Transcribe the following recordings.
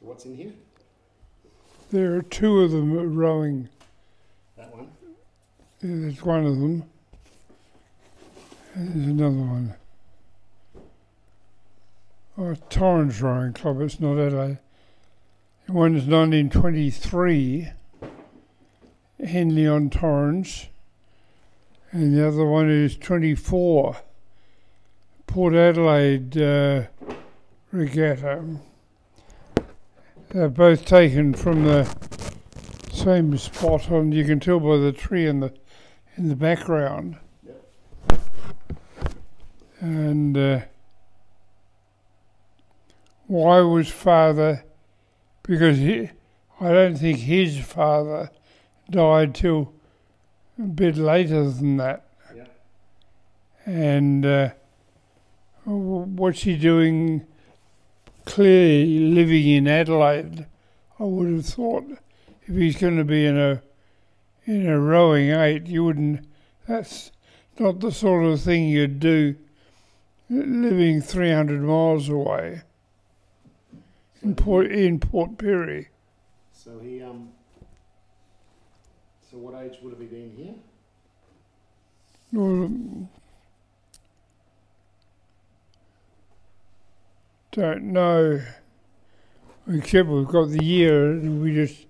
So what's in here? There are two of them rowing. That one? Yeah, there's one of them. And there's another one. Oh, Torrens Rowing Club, it's not Adelaide. One is 1923, Henley-on-Torrens, and the other one is 24, Port Adelaide Regatta. They're both taken from the same spot on. You can tell by the tree in the background. Yep. And why was father? Because I don't think his father died till a bit later than that. Yeah. And what's he doing? Clearly living in Adelaide, I would have thought. If he's going to be in a rowing eight, you wouldn't. That's not the sort of thing you'd do living 300 miles away in Port Pirie. So he So what age would have he been here? Well, don't know. Except we've got the year, and we just.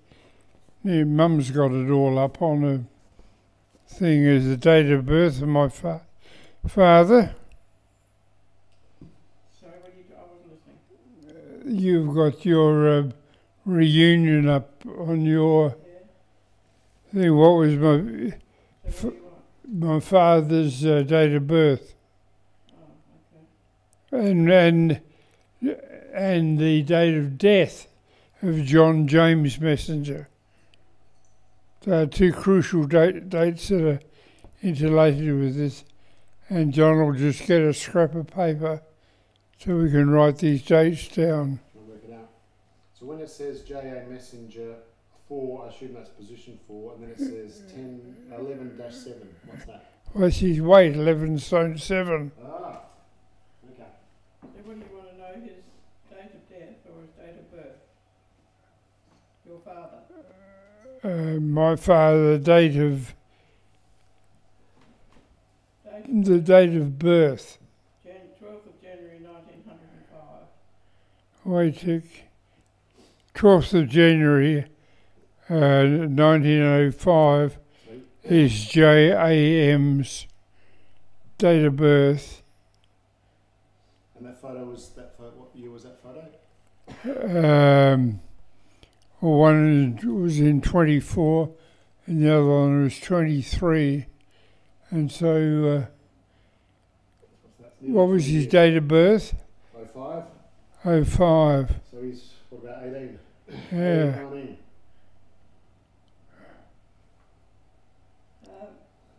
Mum's got it all up on a thing as the date of birth of my father. Sorry, I wasn't listening. You've got your reunion up on your thing. What was my father's date of birth? Oh, okay. And the date of death of John James Messenger. There are two crucial dates that are interrelated with this, and John will just get a scrap of paper so we can write these dates down. I'll work it out. So when it says J.A. Messenger 4, I assume that's position 4, and then it says 11-7. What's that? What's his weight? 11 stone 7. Ah, okay. So what do you want to know, his date of death or his date of birth? Your father? My father, the date of birth. 12th of January 1905. Wait, 12th of January 1905 is J.A.M.'s date of birth. And that photo was that photo. What year was that photo? One was in 24 and the other one was 23. And so, what was his date of birth? 05. 05. So he's, what, about 18? Yeah. 19.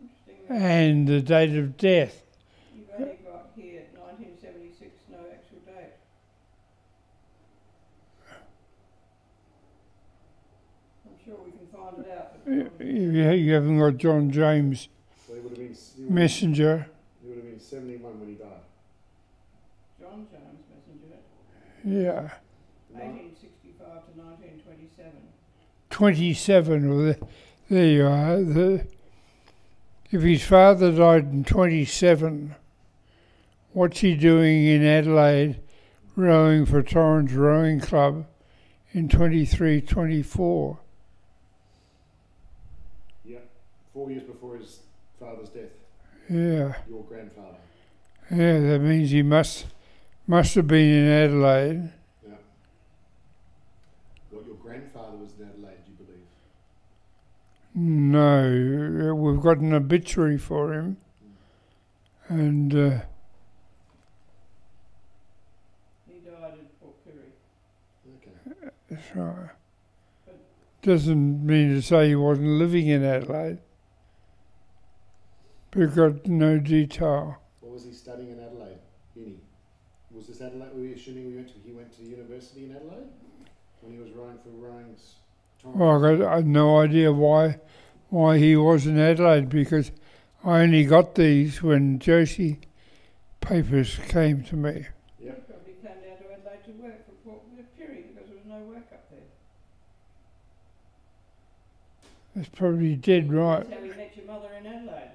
Interesting. And the date of death. You've only got here 1976, no actual date. I'm sure we can find it out. But You haven't got John James So he would have been, Messenger. he would have been 71 when he died. John James Messenger, Yeah. 1865 to 1927. 27. Well, there you are. If his father died in 27, what's he doing in Adelaide rowing for Torrens Rowing Club in 23, 24? Yeah, 4 years before his father's death. Yeah. Your grandfather. Yeah, that means he must have been in Adelaide. Yeah. What, your grandfather was in Adelaide, do you believe? No, we've got an obituary for him. And He died in Port Pirie. Okay. that's right. Doesn't mean to say he wasn't living in Adelaide. We've got no detail. What was he studying in Adelaide? Uni. Was this Adelaide? Were we assuming he went to university in Adelaide when he was rowing for Rowing's Torrens? Well, I had no idea why he was in Adelaide, because I only got these when Josie papers came to me. Yep. He probably came down to Adelaide to work for Port Pirie because there was no work That's probably dead right. That's how you met your mother in Adelaide.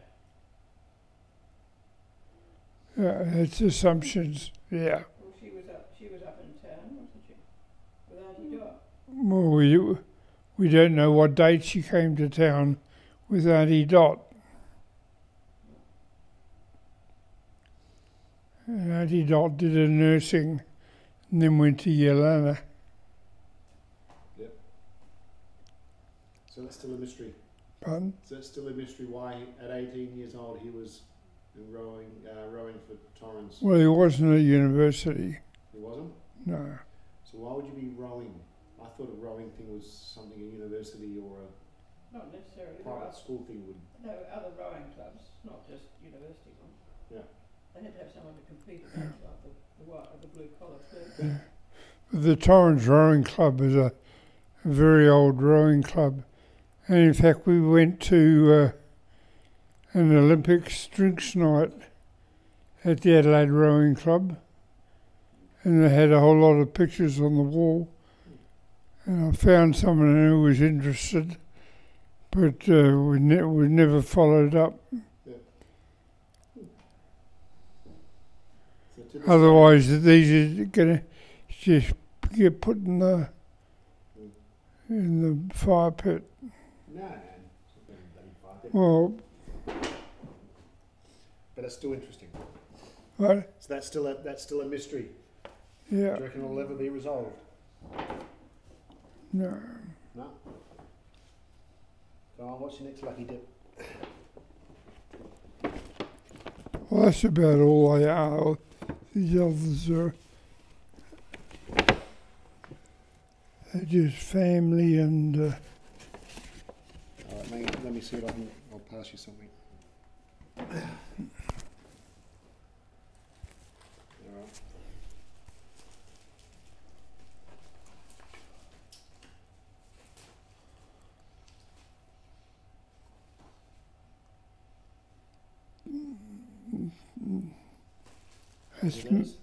Yeah, that's assumptions. Yeah. Well, she was up in town, wasn't she? With Auntie Dot. Well, we don't know what date she came to town with Auntie Dot. And Auntie Dot did her nursing and then went to Yelena. Yep. So that's still a mystery. Pardon? So it's still a mystery why at 18 years old he was rowing for Torrens. Well, he wasn't at university. He wasn't? No. So why would you be rowing? I thought a rowing thing was something a university or a Not necessarily. private school thing would. There were other rowing clubs, not just university ones. Yeah. They had to have someone to compete against, like the blue collar club. The Torrens Rowing Club is a very old rowing club. And in fact, we went to an Olympics drinks night at the Adelaide Rowing Club. And they had a whole lot of pictures on the wall. And I found someone who was interested, but we never followed up. Yeah. So to this Otherwise, these are going to just get put in the fire pit. No, it's not going to be far. Well, But it's still interesting. what? So that's still a mystery. Yeah. Do you reckon it'll ever be resolved? No. No. Go on, what's your next lucky dip? Well, that's about all they are. These others are they're just family and. Alright, mate, let me see if I'll pass you something. Alright.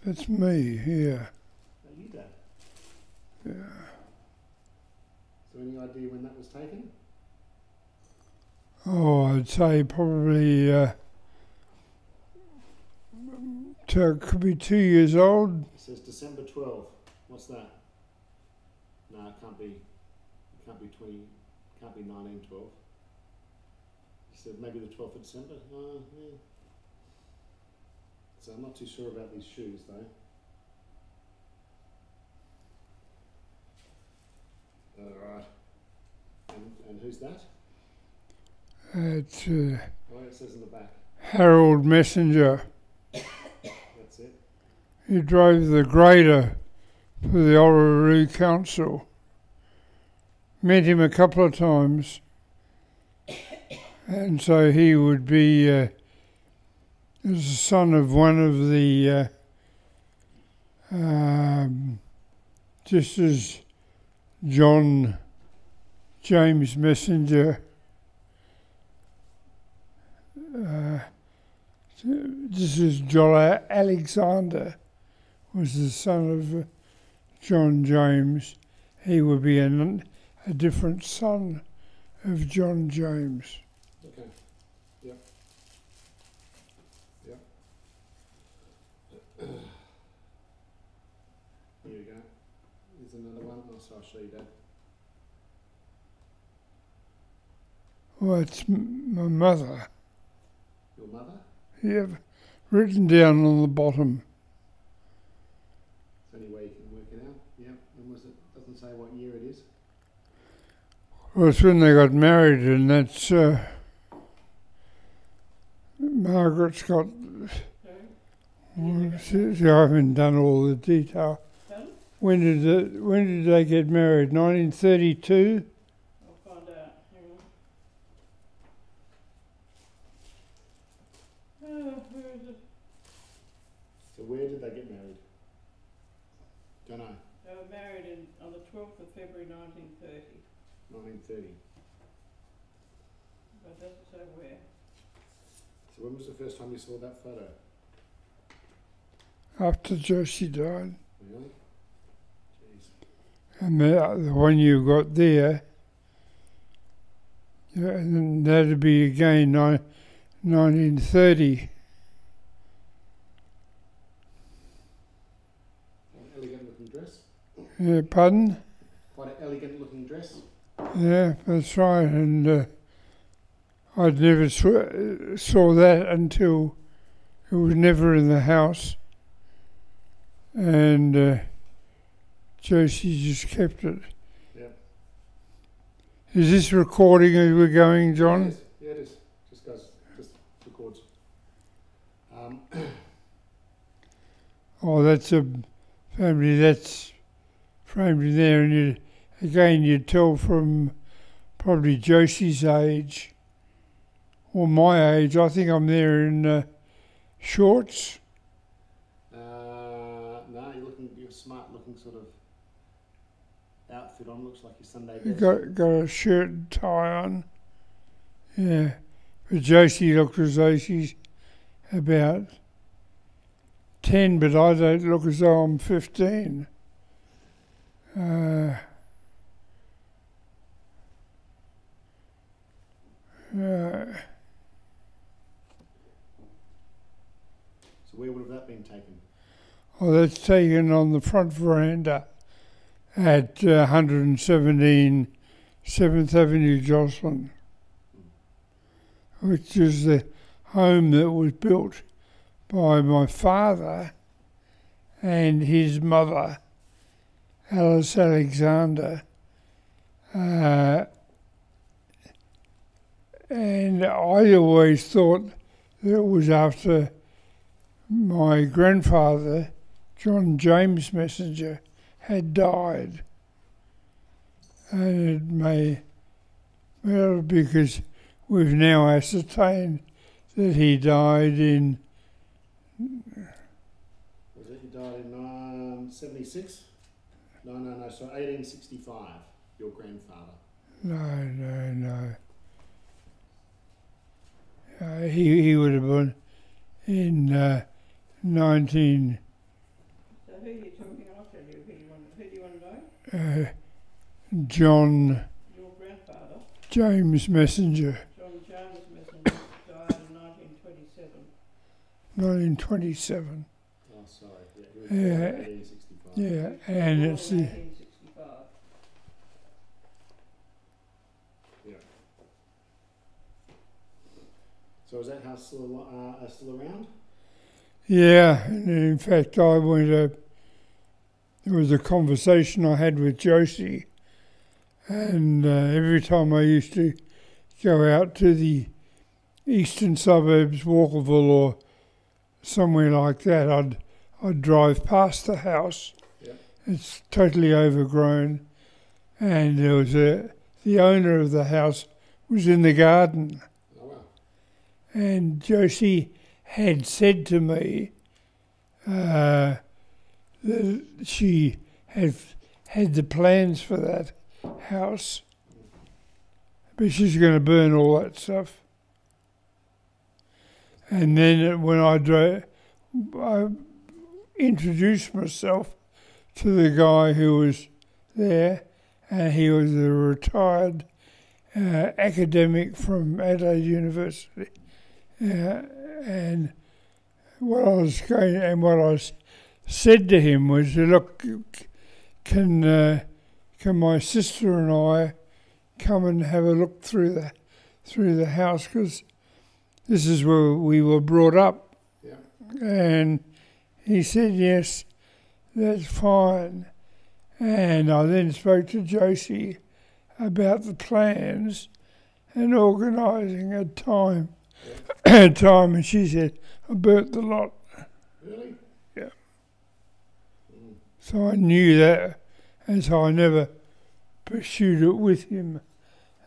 That's me, yeah. Are you Dad? Yeah. So any idea when that was taken? Oh, I'd say probably could be 2 years old. It says December 12th. What's that? No, it can't be 1912. He said maybe the 12th of December. Yeah. So I'm not too sure about these shoes though. Alright. And who's that? It's Oh, it says in the back. Harold Messenger. That's it. He drove the grader for the Orroroo Council. Met him a couple of times. And so he would be as the son of one of the just as John James Messenger this is John Alexander was the son of John James. He would be a different son of John James. Okay. Yep. Yep. Here you go. Here's another one. I'll show you, Dad. Well, it's my mother. Your mother? Yeah, written down on the bottom. It's the only way you can work it out. Yep. And was it? Doesn't say what year it is. Well, it's when they got married, and that's Margaret's got. Well, I haven't done all the detail. Pardon? When did they get married? 1932. I'll find out. Hang on. Where is it? So where did they get married? Don't know. They were married on the 12th of February 1930. 1930. But it doesn't say where. So when was the first time you saw that photo? After Josie died. Really? Jeez. And the one you got there, And that'd be again 1930. An elegant looking dress. Yeah, pardon? Quite an elegant looking dress. Yeah, that's right. And I'd never saw that until it was never in the house. And Josie just kept it. Yeah. Is this recording as we're going, John? Yeah, it is. Just records. Oh, that's a family that's framed in there, and you'd tell from probably Josie's age or my age. I think I'm there in shorts. No, you're smart looking sort of outfit on. Looks like your Sunday You best. got a shirt and tie on. Yeah, but Josie looked as though she's about 10, but I don't look as though I'm 15. So where would have that been taken? Oh, that's taken on the front veranda at 117 7th Avenue, Jocelyn, which is the home that was built by my father and his mother, Alice Alexander. And I always thought that it was after my grandfather, John James Messenger, had died. And it may, well, because we've now ascertained that he died in... Was it? He died in 76? No, sorry, 1865, your grandfather. No. He would have been in 19... So who are you talking? I'll tell you who do you want to know? John Your grandfather, James Messenger, John James Messenger, died in 1927. 1927. Oh, sorry. Yeah, he was born in 1865. Yeah, and Born it's in the... 1865. Yeah. So is that house still around? Yeah, and in fact there was a conversation I had with Josie, and every time I used to go out to the eastern suburbs, Walkerville or somewhere like that, I'd drive past the house. Yeah. It's totally overgrown, and there was the owner of the house was in the garden. Oh, wow. And Josie had said to me that she had the plans for that house, but she's going to burn all that stuff. And then when I introduced myself to the guy who was there, and he was a retired academic from Adelaide University. And what I said to him was, look, can my sister and I come and have a look through the house, because this is where we were brought up. Yeah. And he said, yes, that's fine. And I then spoke to Josie about the plans and organising a time. And she said, I burnt the lot. Really? Yeah. Mm. So I knew that, and so I never pursued it with him.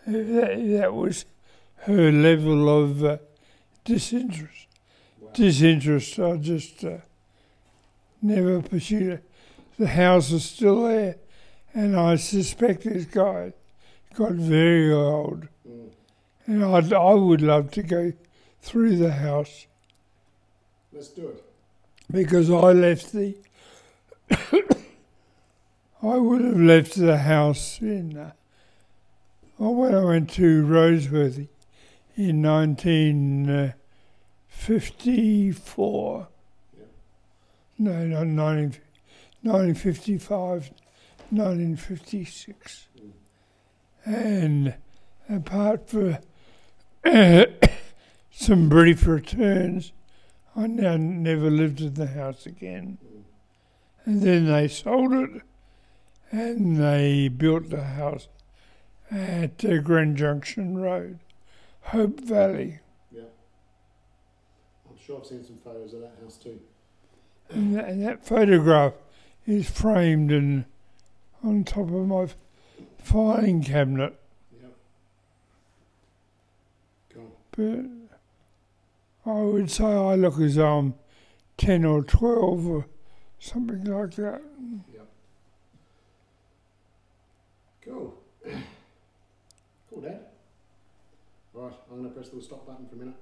That was her level of disinterest. Wow. I just never pursued it. The house is still there, and I suspect this guy got very old. Mm. And I would love to go through the house, Let's do it. because I would have left the house in, when I went to Roseworthy in 1954. Yeah. No, not 1955, 1956. And apart from some brief returns, I now never lived in the house again. And then they sold it and they built the house at Grand Junction Road, Hope Valley. Yeah. I'm sure I've seen some photos of that house too. And that photograph is framed on top of my filing cabinet. Yep. Cool. But I would say I look as though I'm 10 or 12 or something like that. Yep. Cool. Cool, Dad. Right, I'm going to press the stop button for a minute.